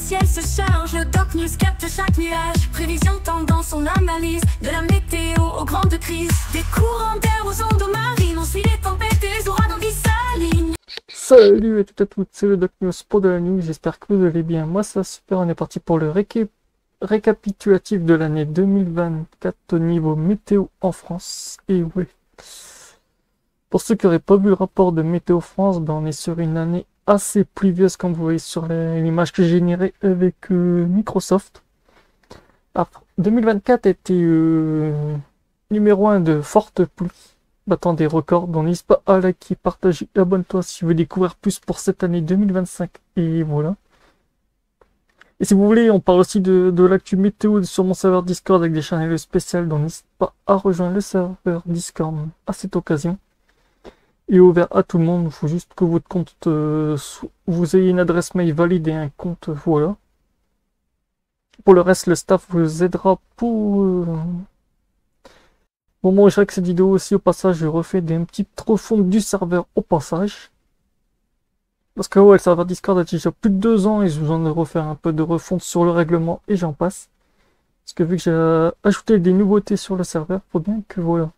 ciel se charge, le Doc News capte chaque nuage. Prévision, tendance, on analyse. De la météo aux grandes crises. Des courants d'air aux ondes marines. On suit les tempêtes et les ouragans qui s'alignent. Salut à toutes et à toutes, c'est le Doc News pour de la news, j'espère que vous allez bien. Moi ça va super, on est parti pour le récapitulatif de l'année 2024 au niveau météo en France. Et oui, pour ceux qui n'auraient pas vu le rapport de Météo France, ben on est sur une année assez pluvieuse comme vous voyez sur l'image que j'ai générée avec Microsoft. Alors, 2024 était numéro 1 de fortes pluies, battant des records. Donc n'hésite pas à liker, partager, abonne-toi si tu veux découvrir plus pour cette année 2025. Et voilà. Et si vous voulez, on parle aussi de l'actu météo sur mon serveur Discord avec des channels spéciales. Donc n'hésite pas à rejoindre le serveur Discord à cette occasion. Il est ouvert à tout le monde. Il faut juste que votre compte, vous ayez une adresse mail valide et un compte, voilà. Pour le reste, le staff vous aidera pour... Au moment où je règle cette vidéo aussi, au passage, je refais des petites refontes du serveur au passage. Parce que ouais, le serveur Discord a déjà plus de 2 ans et j'ai besoin de refaire un peu de refonte sur le règlement et j'en passe. Parce que vu que j'ai ajouté des nouveautés sur le serveur, faut bien que voilà.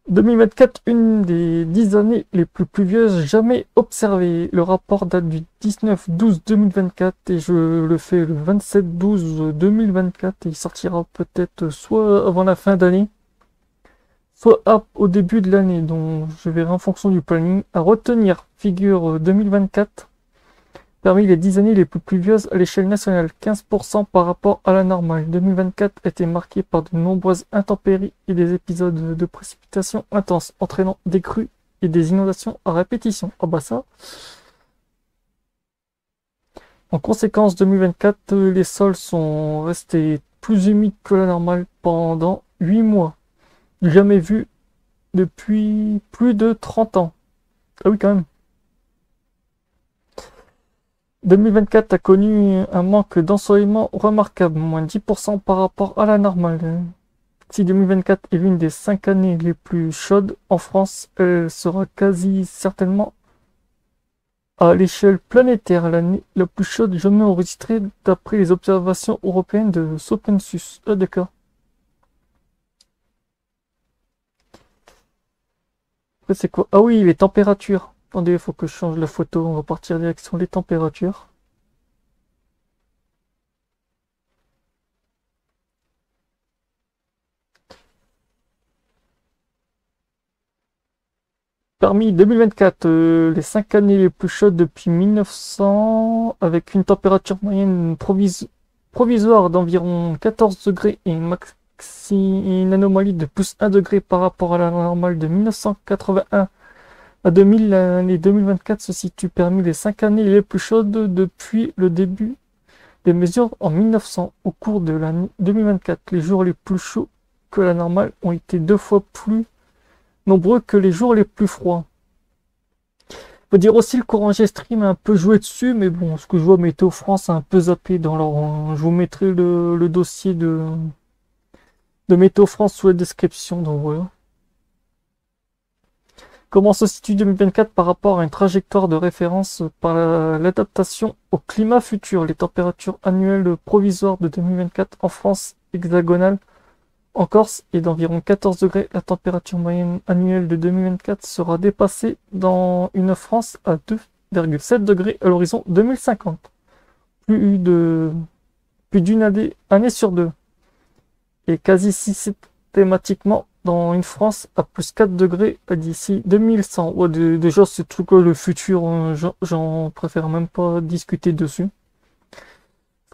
2024, une des 10 années les plus pluvieuses jamais observées. Le rapport date du 19-12-2024 et je le fais le 27-12-2024 et il sortira peut-être soit avant la fin d'année, soit au début de l'année. Donc je verrai en fonction du planning. À retenir, figure 2024, parmi les 10 années les plus pluvieuses à l'échelle nationale, 15% par rapport à la normale. 2024 a été marqué par de nombreuses intempéries et des épisodes de précipitations intenses, entraînant des crues et des inondations à répétition. Ah bah ça. En conséquence, 2024, les sols sont restés plus humides que la normale pendant 8 mois. Jamais vu depuis plus de 30 ans. Ah oui, quand même. 2024 a connu un manque d'ensoleillement remarquable, moins 10% par rapport à la normale. Si 2024 est l'une des 5 années les plus chaudes en France, elle sera quasi certainement à l'échelle planétaire l'année la plus chaude jamais enregistrée d'après les observations européennes de Sopensus. Ah d'accord. Après c'est quoi? Ah oui, les températures. Attendez, il faut que je change la photo, on va partir direction les températures. Parmi 2024, les 5 années les plus chaudes depuis 1900, avec une température moyenne provisoire d'environ 14 degrés et une anomalie de plus 1 degré par rapport à la normale de 1981 à 2000, l'année 2024 se situe parmi les 5 années les plus chaudes depuis le début des mesures en 1900. Au cours de l'année 2024, les jours les plus chauds que la normale ont été 2 fois plus nombreux que les jours les plus froids. Faut dire aussi le courant G-Stream a un peu joué dessus, mais bon, ce que je vois Météo France a un peu zappé dans leur... Je vous mettrai le dossier de Météo France sous la description, donc voilà. Comment se situe 2024 par rapport à une trajectoire de référence par l'adaptation au climat futur? Les températures annuelles provisoires de 2024 en France hexagonale en Corse est d'environ 14 degrés. La température moyenne annuelle de 2024 sera dépassée dans une France à 2,7 degrés à l'horizon 2050. Plus d'une année sur 2. Et quasi systématiquement dans une France à plus 4 degrés d'ici 2100. Ouais, déjà, ce truc le futur, j'en préfère même pas discuter dessus.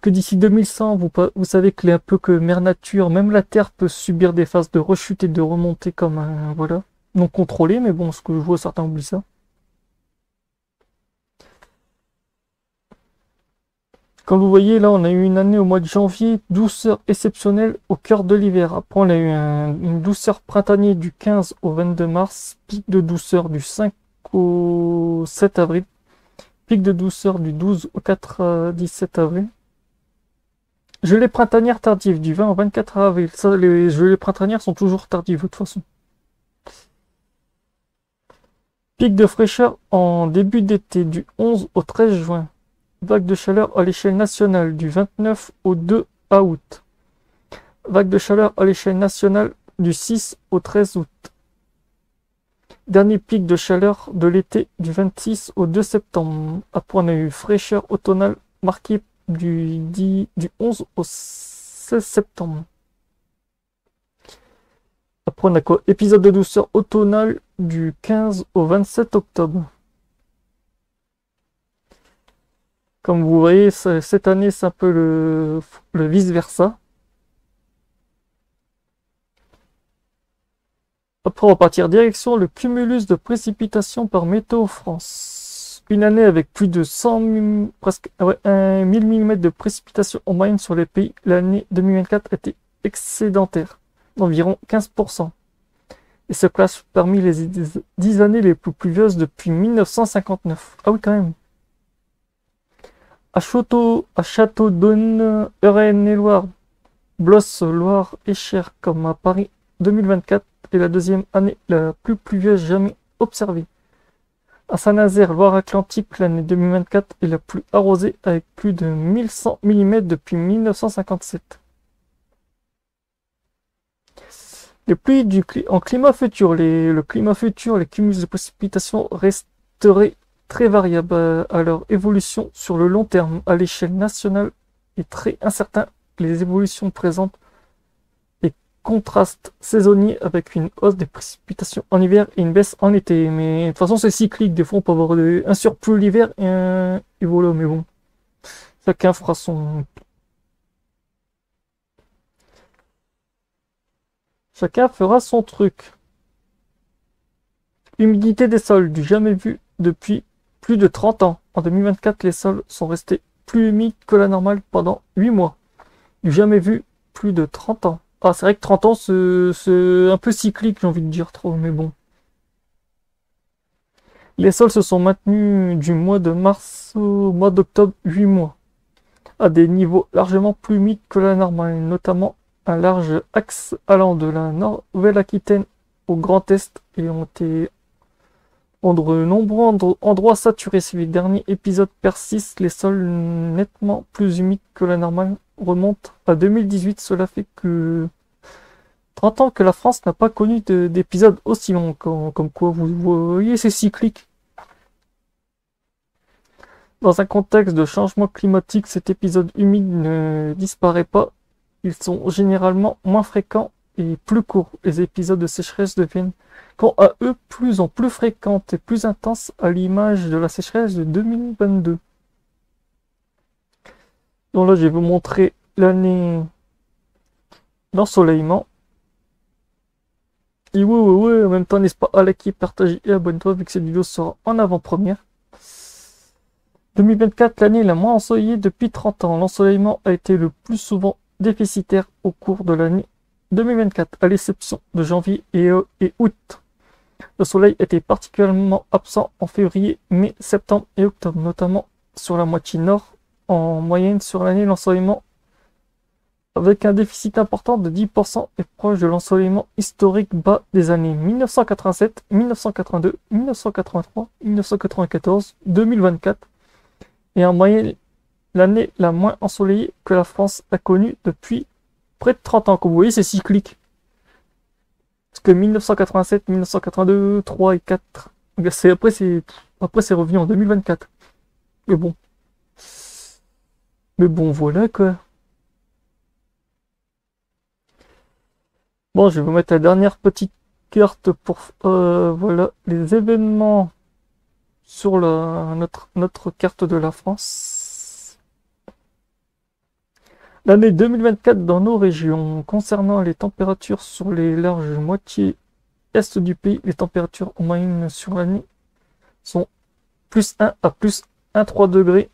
Que d'ici 2100, vous savez que un peu que Mère Nature, même la Terre peut subir des phases de rechute et de remontée comme un, voilà, non contrôlé, mais bon, ce que je vois, certains oublient ça. Comme vous voyez, là, on a eu une année au mois de janvier, douceur exceptionnelle au cœur de l'hiver. Après, on a eu une douceur printanière du 15 au 22 mars, pic de douceur du 5 au 7 avril, pic de douceur du 12 au 17 avril. Gelée printanière tardive du 20 au 24 avril. Ça, les gelées printanières sont toujours tardives de toute façon. Pic de fraîcheur en début d'été du 11 au 13 juin. Vague de chaleur à l'échelle nationale du 29 au 2 août. Vague de chaleur à l'échelle nationale du 6 au 13 août. Dernier pic de chaleur de l'été du 26 au 2 septembre. Après, on a eu fraîcheur automnale marquée du 11 au 16 septembre. Après, on a quoi? Épisode de douceur automnale du 15 au 27 octobre. Comme vous voyez, cette année, c'est un peu le vice-versa. Après, on va partir direction le cumulus de précipitations par Météo France. Une année avec plus de 1000 mm de précipitations en moyenne sur les pays. L'année 2024 était excédentaire, d'environ 15%. Et se classe parmi les 10 années les plus pluvieuses depuis 1959. Ah oui, quand même. À Château-d'Aune, Eure-et-Loir, Blosse, Loire et Cher, comme à Paris, 2024 est la deuxième année la plus pluvieuse jamais observée. À Saint-Nazaire, Loire-Atlantique, l'année 2024 est la plus arrosée avec plus de 1100 mm depuis 1957. Les pluies en climat futur. Le climat futur, les cumuls de précipitations resteraient très variables à leur évolution sur le long terme. À l'échelle nationale est très incertain. Les évolutions présentent des contrastes saisonniers avec une hausse des précipitations en hiver et une baisse en été. Mais de toute façon, c'est cyclique. Des fois, on peut avoir un surplus l'hiver et voilà. Mais bon, chacun fera son... Chacun fera son truc. Humidité des sols, du jamais vu depuis plus de 30 ans. En 2024, les sols sont restés plus humides que la normale pendant 8 mois. Du jamais vu plus de 30 ans. Ah, c'est vrai que 30 ans, c'est un peu cyclique, j'ai envie de dire trop, mais bon. Les sols se sont maintenus du mois de mars au mois d'octobre, 8 mois. À des niveaux largement plus humides que la normale, notamment un large axe allant de la Nouvelle-Aquitaine au Grand Est et ont été en de nombreux endroits saturés. Si les derniers épisodes persistent, les sols nettement plus humides que la normale remontent à 2018. Cela fait que 30 ans que la France n'a pas connu d'épisodes aussi longs. Comme quoi, vous voyez, c'est cyclique. Dans un contexte de changement climatique, cet épisode humide ne disparaît pas. Ils sont généralement moins fréquents et plus courts. Les épisodes de sécheresse deviennent, quant à eux, plus en plus fréquentes et plus intenses, à l'image de la sécheresse de 2022. Donc là, je vais vous montrer l'année d'ensoleillement. Et ouais, en même temps, n'est-ce pas, à liker, partager et abonne-toi vu que cette vidéo sera en avant-première. 2024, l'année la moins ensoleillée depuis 30 ans. L'ensoleillement a été le plus souvent déficitaire au cours de l'année 2024, à l'exception de janvier et août. Le soleil était particulièrement absent en février, mai, septembre et octobre, notamment sur la moitié nord. En moyenne sur l'année, l'ensoleillement avec un déficit important de 10% est proche de l'ensoleillement historique bas des années 1987, 1982, 1983, 1994, 2024 et en moyenne l'année la moins ensoleillée que la France a connue depuis près de 30 ans. Comme vous voyez, c'est cyclique. Parce que 1987, 1982, 3 et 4, après c'est revenu en 2024. Mais bon, voilà quoi. Bon, je vais vous mettre la dernière petite carte pour voilà les événements sur notre carte de la France. L'année 2024 dans nos régions. Concernant les températures sur les larges moitiés est du pays, les températures en moyenne sur l'année sont plus 1 à plus 1,3 degrés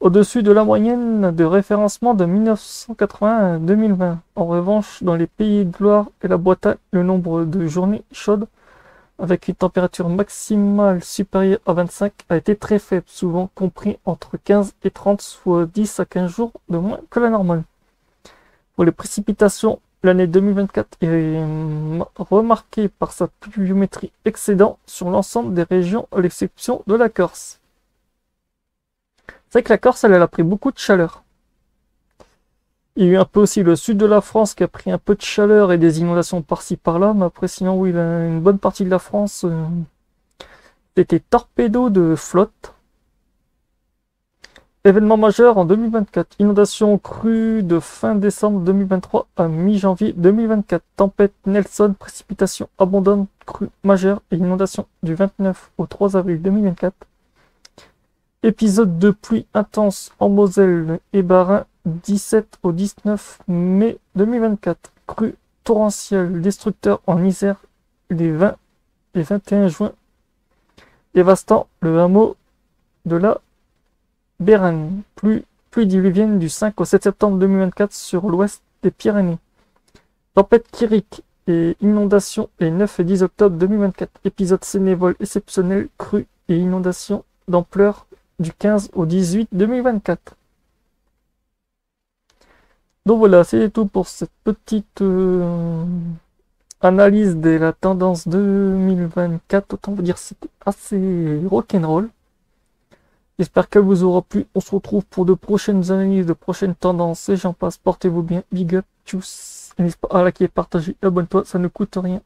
au-dessus de la moyenne de référencement de 1980 à 2020. En revanche, dans les pays de Loire et la Bretagne, le nombre de journées chaudes avec une température maximale supérieure à 25 a été très faible, souvent compris entre 15 et 30, soit 10 à 15 jours de moins que la normale. Pour les précipitations, L'année 2024 est remarquée par sa pluviométrie excédant sur l'ensemble des régions, à l'exception de la Corse. C'est vrai que la Corse, elle a pris beaucoup de chaleur. Il y a eu un peu aussi le sud de la France qui a pris un peu de chaleur et des inondations par-ci par-là, mais après sinon oui, une bonne partie de la France était torpedo de flotte. Événement majeur en 2024, inondation crue de fin décembre 2023 à mi-janvier 2024, tempête Nelson, précipitations abondantes, crue majeure et inondation du 29 au 3 avril 2024. Épisode de pluie intense en Moselle et Bas-Rhin 17 au 19 mai 2024. Crue torrentielle destructeur en Isère les 20 et 21 juin. Dévastant le hameau de la Bérène. Pluie diluvienne du 5 au 7 septembre 2024 sur l'ouest des Pyrénées. Tempête Kirik et inondation les 9 et 10 octobre 2024. Épisode sénévole exceptionnel, crue et inondation d'ampleur du 15 au 18 2024. Donc voilà, c'est tout pour cette petite analyse de la tendance 2024. Autant vous dire c'était assez rock'n'roll. J'espère qu'elle vous aura plu. On se retrouve pour de prochaines analyses, de prochaines tendances et j'en passe. Portez-vous bien. Big up, tchuss. N'hésite pas à liker, partager, abonne-toi, ça ne coûte rien.